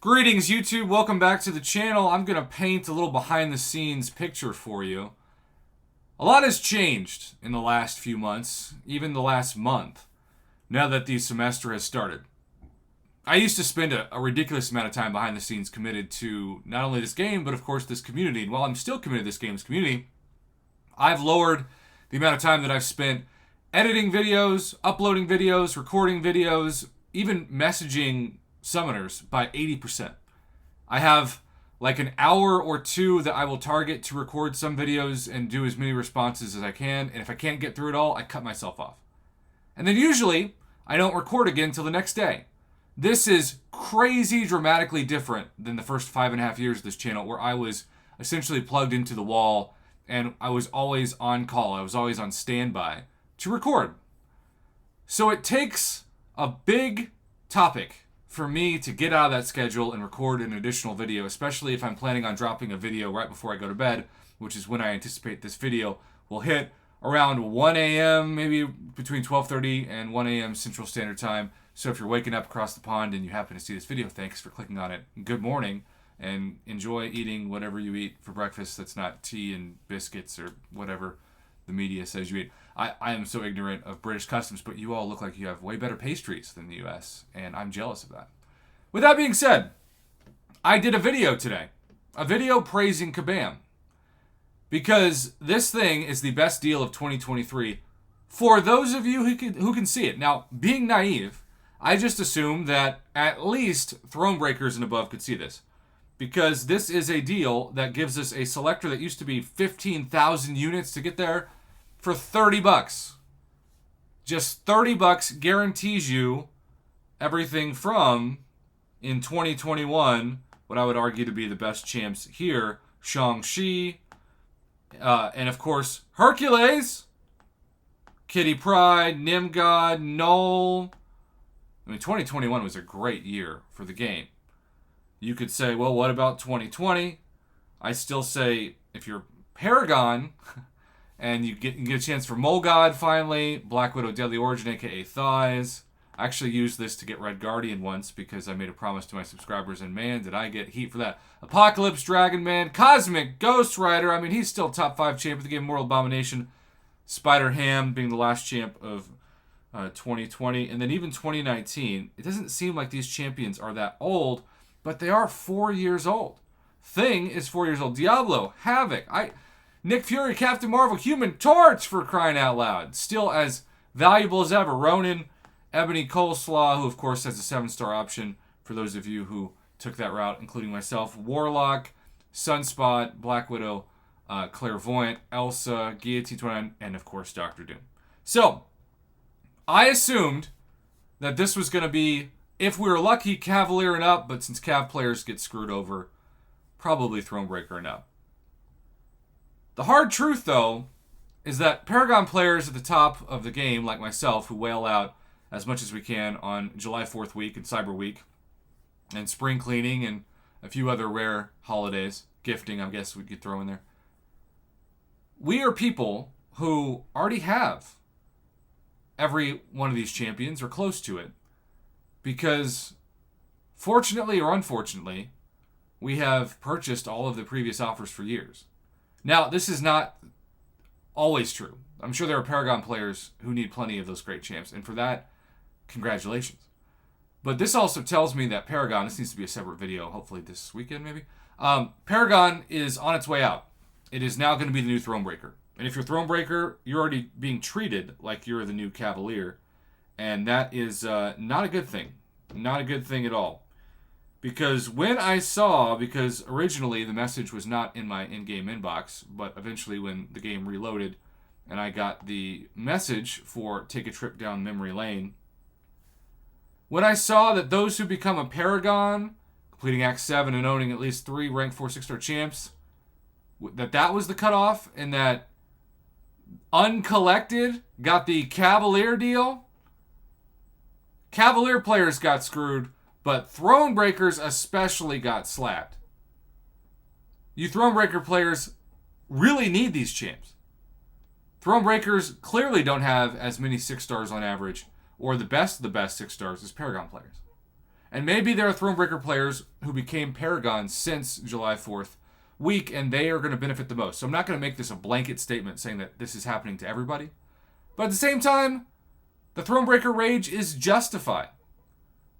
Greetings, YouTube. Welcome back to the channel. I'm going to paint a little behind the scenes picture for you. A lot has changed in the last few months, even the last month, now that the semester has started. I used to spend a ridiculous amount of time behind the scenes committed to not only this game, but of course this community. And while I'm still committed to this game's community, I've lowered the amount of time that I've spent editing videos, uploading videos, recording videos, even messaging summoners by 80%. I have like an hour or two that I will target to record some videos and do as many responses as I can. And if I can't get through it all, I cut myself off. And then usually I don't record again until the next day. This is crazy dramatically different than the first 5.5 years of this channel, where I was essentially plugged into the wall and I was always on call. I was always on standby to record. So it takes a big topic for me to get out of that schedule and record an additional video, especially if I'm planning on dropping a video right before I go to bed, which is when I anticipate this video will hit around 1 a.m., maybe between 12:30 and 1 a.m. Central Standard Time. So if you're waking up across the pond and you happen to see this video, thanks for clicking on it. Good morning, and enjoy eating whatever you eat for breakfast that's not tea and biscuits or whatever the media says you eat. I am so ignorant of British customs, but you all look like you have way better pastries than the U.S., and I'm jealous of that. With that being said, I did a video today. A video praising Kabam. Because this thing is the best deal of 2023 for those of you who can see it. Now, being naive, I just assumed that at least Thronebreakers and above could see this. Because this is a deal that gives us a selector that used to be 15,000 units to get there for $30. Just $30 guarantees you everything from, in 2021, what I would argue to be the best champs here, Shang-Chi, and of course, Hercules, Kitty Pryde, Nimgod, Null. I mean, 2021 was a great year for the game. You could say, well, what about 2020? I still say, if you're Paragon, and you get a chance for Mole God finally, Black Widow Deadly Origin, aka Thighs. I actually used this to get Red Guardian once because I made a promise to my subscribers, and man, did I get heat for that. Apocalypse, Dragon Man, Cosmic, Ghost Rider. I mean, he's still top 5 champ of the game. Mortal Abomination, Spider Ham being the last champ of 2020, and then even 2019. It doesn't seem like these champions are that old, but they are 4 years old. Thing is 4 years old. Diablo, Havoc, Nick Fury, Captain Marvel, Human Torch, for crying out loud. Still as valuable as ever. Ronin, Ebony Coleslaw, who of course has a 7-star option for those of you who took that route, including myself. Warlock, Sunspot, Black Widow, Clairvoyant, Elsa, Guillotine 29, and of course Doctor Doom. So, I assumed that this was going to be, if we were lucky, Cavalier and up, but since Cav players get screwed over, probably Thronebreaker and up. The hard truth, though, is that Paragon players at the top of the game, like myself, who wail out as much as we can on July 4th week and Cyber Week, and spring cleaning and a few other rare holidays, gifting, I guess we could throw in there. We are people who already have every one of these champions or close to it, because fortunately or unfortunately, we have purchased all of the previous offers for years. Now, this is not always true. I'm sure there are Paragon players who need plenty of those great champs, and for that, congratulations. But this also tells me that Paragon, this needs to be a separate video, hopefully this weekend maybe, Paragon is on its way out. It is now going to be the new Thronebreaker. And if you're Thronebreaker, you're already being treated like you're the new Cavalier, and that is not a good thing. Not a good thing at all. Because when I saw, because originally the message was not in my in-game inbox, but eventually when the game reloaded and I got the message for take a trip down memory lane, when I saw that those who become a Paragon, completing Act 7 and owning at least 3 rank 4 6-star champs, that was the cutoff, and that uncollected got the Cavalier deal, Cavalier players got screwed, but Thronebreakers especially got slapped. You Thronebreaker players really need these champs. Thronebreakers clearly don't have as many 6 stars on average, or the best of the best 6 stars as Paragon players. And maybe there are Thronebreaker players who became Paragon since July 4th week, and they are going to benefit the most. So I'm not going to make this a blanket statement saying that this is happening to everybody. But at the same time, the Thronebreaker rage is justified.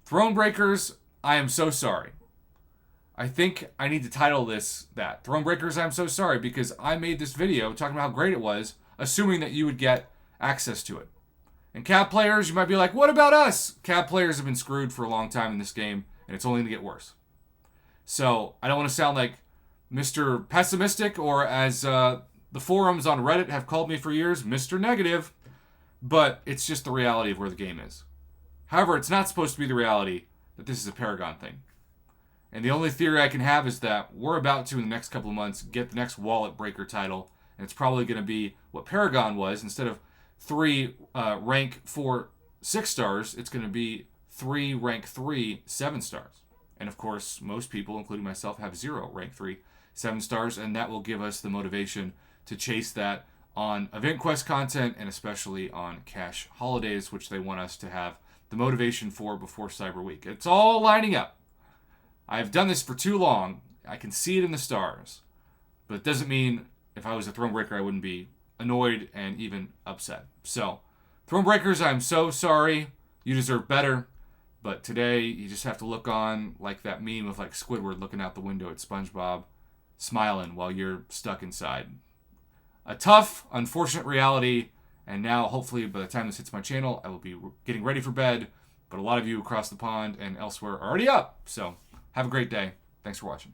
Thronebreakers, I am so sorry. I think I need to title this that. Thronebreakers, I'm so sorry, because I made this video talking about how great it was, assuming that you would get access to it. And cab players, you might be like, what about us? Cab players have been screwed for a long time in this game, and it's only going to get worse. So I don't want to sound like Mr. Pessimistic, or as the forums on Reddit have called me for years, Mr. Negative, but it's just the reality of where the game is. However, it's not supposed to be the reality that this is a Paragon thing. And the only theory I can have is that we're about to, in the next couple of months, get the next wallet breaker title, and it's probably going to be what Paragon was. Instead of 3 rank 4 6 stars, it's going to be 3 rank 3 7 stars. And of course, most people, including myself, have 0 rank 3 7 stars, and that will give us the motivation to chase that on event quest content, and especially on cash holidays, which they want us to have the motivation for before Cyber Week. It's all lining up. I've done this for too long. I can see it in the stars. But it doesn't mean if I was a Thronebreaker, I wouldn't be annoyed and even upset. So, Thronebreakers, I'm so sorry. You deserve better. But today, you just have to look on like that meme of like Squidward looking out the window at SpongeBob, smiling while you're stuck inside. A tough, unfortunate reality. And now, hopefully, by the time this hits my channel, I will be getting ready for bed. But a lot of you across the pond and elsewhere are already up. So, have a great day. Thanks for watching.